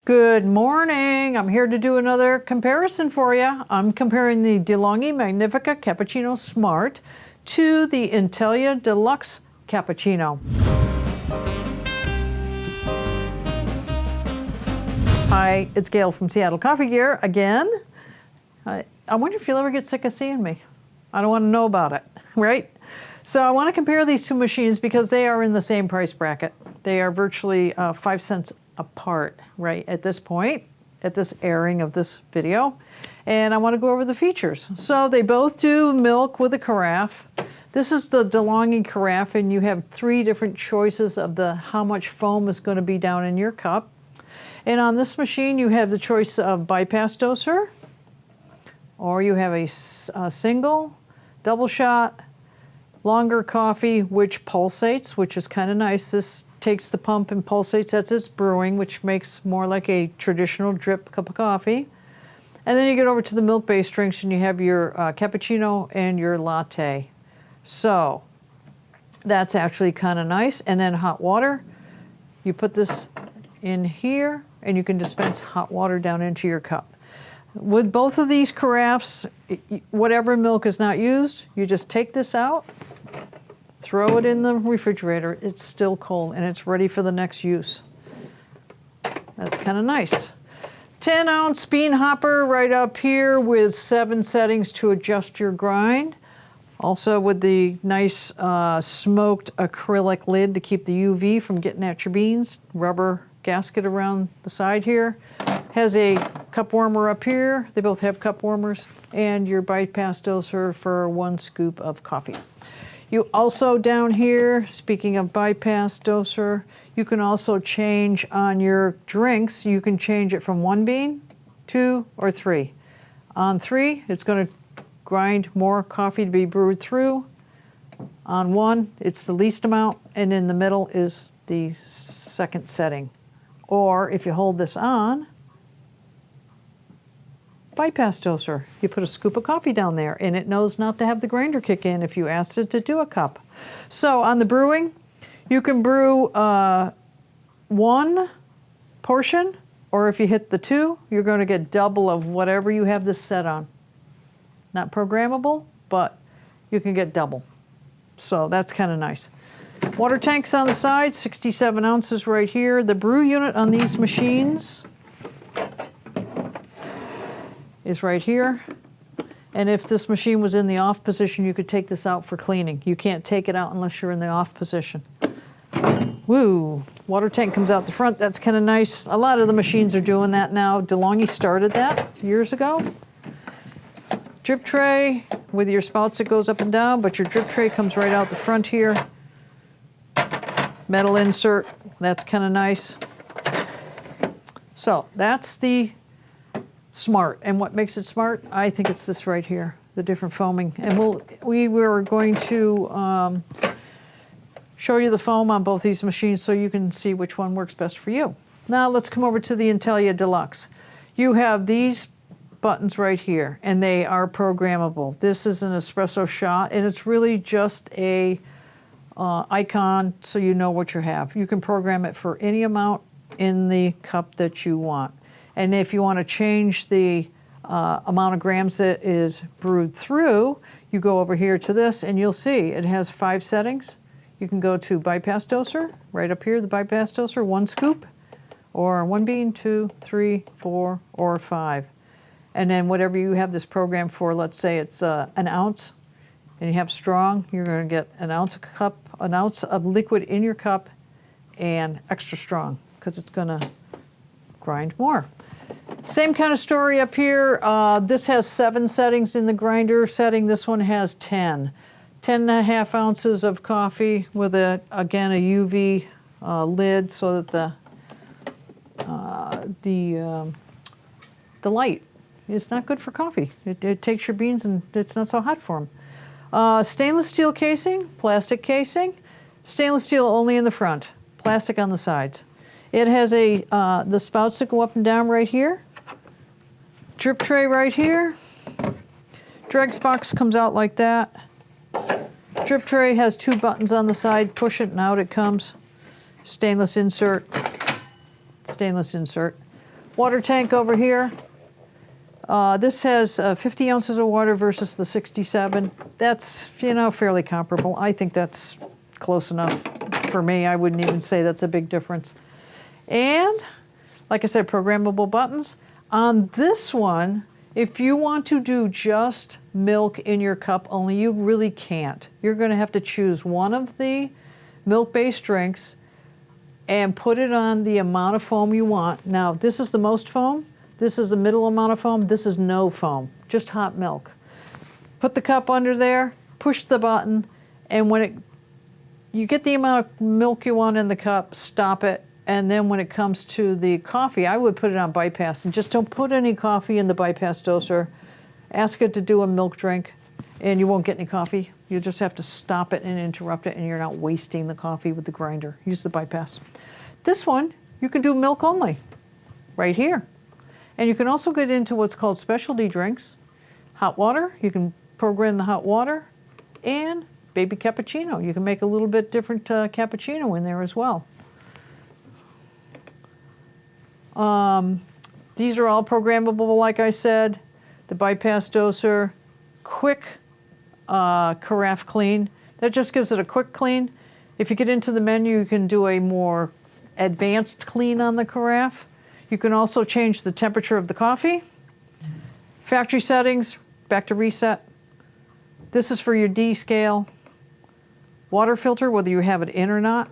Good morning. I'm here to do another comparison for you. I'm comparing the DeLonghi Magnifica Cappuccino Smart to the Intelia Deluxe Cappuccino. Hi, it's Gail from Seattle Coffee Gear again. I wonder if you'll ever get sick of seeing me. I don't want to know about it, right? So I want to compare these two machines because they are in the same price bracket. They are virtually 5 cents apart right at this point, at this airing of this video. And I want to go over the features. So they both do milk with a carafe. This is the DeLonghi carafe, and you have 3 different choices of how much foam is going to be down in your cup. And on this machine, you have the choice of bypass doser, or you have a single, double shot, longer coffee, which pulsates, which is kind of nice. This takes the pump and pulsates as it's brewing, which makes more like a traditional drip cup of coffee. And then you get over to the milk-based drinks, and you have your cappuccino and your latte. So that's actually kind of nice. And then hot water, you put this in here, and you can dispense hot water down into your cup. With both of these carafes, whatever milk is not used, you just take this out, throw it in the refrigerator. It's still cold, and it's ready for the next use. That's kind of nice. 10-ounce bean hopper right up here with 7 settings to adjust your grind. Also with the nice smoked acrylic lid to keep the UV from getting at your beans. Rubber gasket around the side here. Has a cup warmer up here. They both have cup warmers. And your bypass doser for 1 scoop of coffee. You also down here, speaking of bypass doser, you can also change on your drinks. You can change it from 1 bean, 2, or 3. On 3, it's going to grind more coffee to be brewed through. On 1, it's the least amount, and in the middle is the second setting. Or if you hold this on, bypass doser. You put a scoop of coffee down there, and it knows not to have the grinder kick in if you asked it to do a cup. So on the brewing, you can brew 1 portion, or if you hit the 2, you're going to get double of whatever you have this set on. Not programmable, but you can get double. So that's kind of nice. Water tanks on the side, 67 ounces right here. The brew unit on these machines is right here. And if this machine was in the off position, you could take this out for cleaning. You can't take it out unless you're in the off position. Woo! Water tank comes out the front. That's kind of nice. A lot of the machines are doing that now. DeLonghi started that years ago. Drip tray with your spouts that goes up and down, but your drip tray comes right out the front here. Metal insert, that's kind of nice. So that's the Smart. And what makes it smart? I think it's this right here, the different foaming. And we were going to show you the foam on both these machines so you can see which one works best for you. Now let's come over to the Intelia Deluxe. You have these buttons right here, and they are programmable. This is an espresso shot, and it's really just a icon so you know what you have. You can program it for any amount in the cup that you want. And if you want to change the amount of grams that is brewed through, you go over here to this, and you'll see it has 5 settings. You can go to bypass doser, right up here, the bypass doser, 1 scoop, or 1 bean, 2, 3, 4, or 5. And then whatever you have this program for, let's say it's an ounce, and you have strong, you're going to get an ounce of liquid in your cup, and extra strong, because it's going to grind more. Same kind of story up here. This has 7 settings in the grinder setting. This one has 10. 10.5 ounces of coffee with, again, a UV lid so that the light is not good for coffee. It takes your beans and it's not so hot for them. Stainless steel casing, plastic casing. Stainless steel only in the front, plastic on the sides. It has the spouts that go up and down right here. Drip tray right here. Dregs box comes out like that. Drip tray has 2 buttons on the side. Push it and out it comes. Stainless insert. Stainless insert. Water tank over here. This has 50 ounces of water versus the 67. That's, you know, fairly comparable. I think that's close enough for me. I wouldn't even say that's a big difference. And like I said, programmable buttons. On this one, if you want to do just milk in your cup only, you really can't. You're going to have to choose one of the milk-based drinks and put it on the amount of foam you want. Now, this is the most foam. This is the middle amount of foam. This is no foam, just hot milk. Put the cup under there, push the button, and when you get the amount of milk you want in the cup, stop it. And then when it comes to the coffee, I would put it on bypass and just don't put any coffee in the bypass doser. Ask it to do a milk drink and you won't get any coffee. You just have to stop it and interrupt it and you're not wasting the coffee with the grinder. Use the bypass. This one, you can do milk only, right here. And you can also get into what's called specialty drinks. Hot water, you can program the hot water, and baby cappuccino. You can make a little bit different cappuccino in there as well. These are all programmable, like I said. The bypass doser, quick carafe clean. That just gives it a quick clean. If you get into the menu, you can do a more advanced clean on the carafe. You can also change the temperature of the coffee. Factory settings, back to reset. This is for your D scale. Water filter, whether you have it in or not.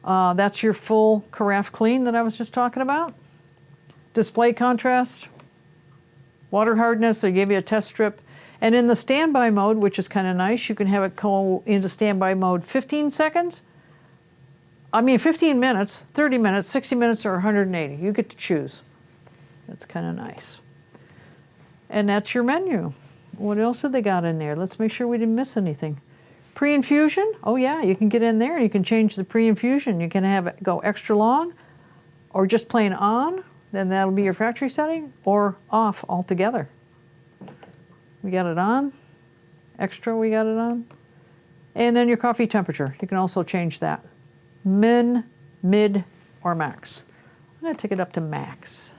That's your full carafe clean that I was just talking about. Display contrast, water hardness, they gave you a test strip. And in the standby mode, which is kind of nice, you can have it go into standby mode 15 seconds. 15 minutes, 30 minutes, 60 minutes, or 180. You get to choose. That's kind of nice. And that's your menu. What else did they got in there? Let's make sure we didn't miss anything. Pre-infusion, oh yeah, you can get in there. You can change the pre-infusion. You can have it go extra long or just plain on. Then that'll be your factory setting, or off altogether. We got it on. Extra, we got it on. And then your coffee temperature. You can also change that. Min, mid, or max. I'm going to take it up to max.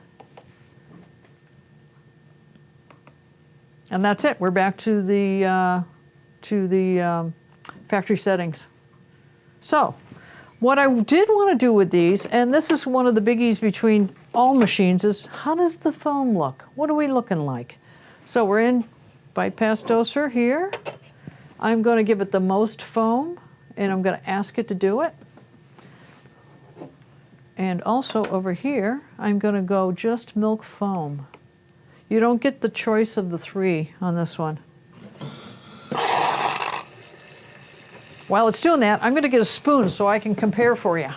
And that's it. We're back to the factory settings. So, what I did want to do with these, and this is one of the biggies between all machines, is how does the foam look? What are we looking like? So we're in bypass doser here. I'm going to give it the most foam, and I'm going to ask it to do it. And also over here, I'm going to go just milk foam. You don't get the choice of the 3 on this one. While it's doing that, I'm going to get a spoon so I can compare for you.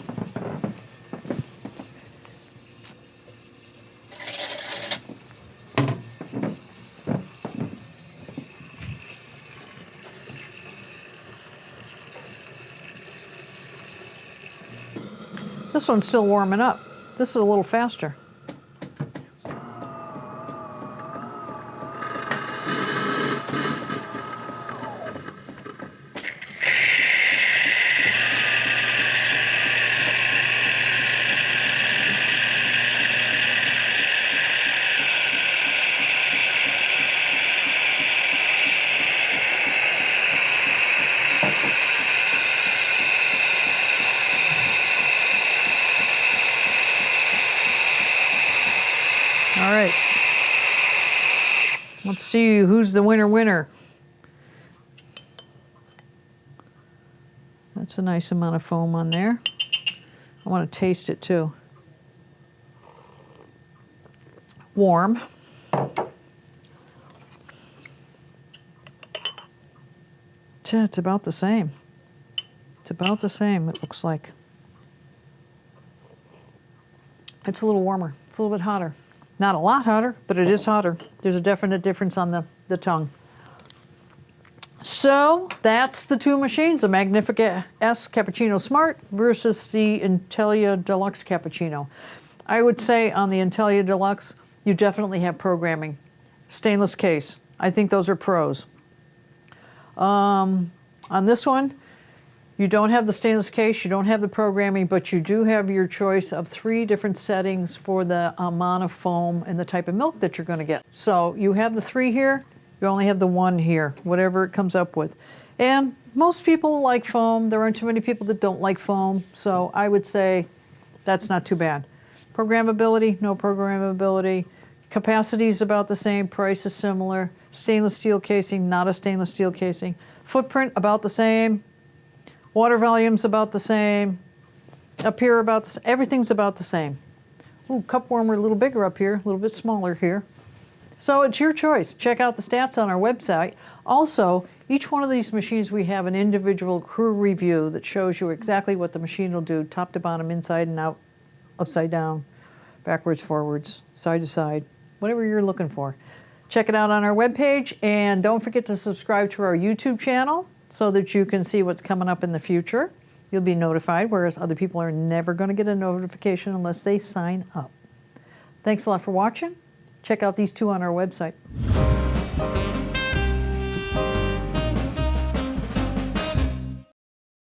This one's still warming up. This is a little faster. All right, let's see who's the winner. That's a nice amount of foam on there. I want to taste it too. Warm. It's about the same. It's about the same, it looks like. It's a little warmer. It's a little bit hotter. Not a lot hotter, but it is hotter. There's a definite difference on the tongue. So that's the 2 machines, the Magnifica S Cappuccino Smart versus the Intelia Deluxe Cappuccino. I would say on the Intelia Deluxe, you definitely have programming. Stainless case. I think those are pros. On this one, You don't have the stainless case, you don't have the programming, but you do have your choice of 3 different settings for the amount of foam and the type of milk that you're going to get. So you have the 3 here, you only have the 1 here, whatever it comes up with. And most people like foam. There aren't too many people that don't like foam, so I would say that's not too bad. Programmability, no programmability. Capacity is about the same, price is similar. Stainless steel casing, not a stainless steel casing. Footprint, about the same. Water volume's about the same. Up here, everything's about the same. Ooh, cup warmer a little bigger up here, a little bit smaller here. So it's your choice. Check out the stats on our website. Also, each one of these machines, we have an individual crew review that shows you exactly what the machine will do, top to bottom, inside and out, upside down, backwards, forwards, side to side, whatever you're looking for. Check it out on our webpage, and don't forget to subscribe to our YouTube channel so that you can see what's coming up in the future. You'll be notified, whereas other people are never going to get a notification unless they sign up. Thanks a lot for watching. Check out these 2 on our website.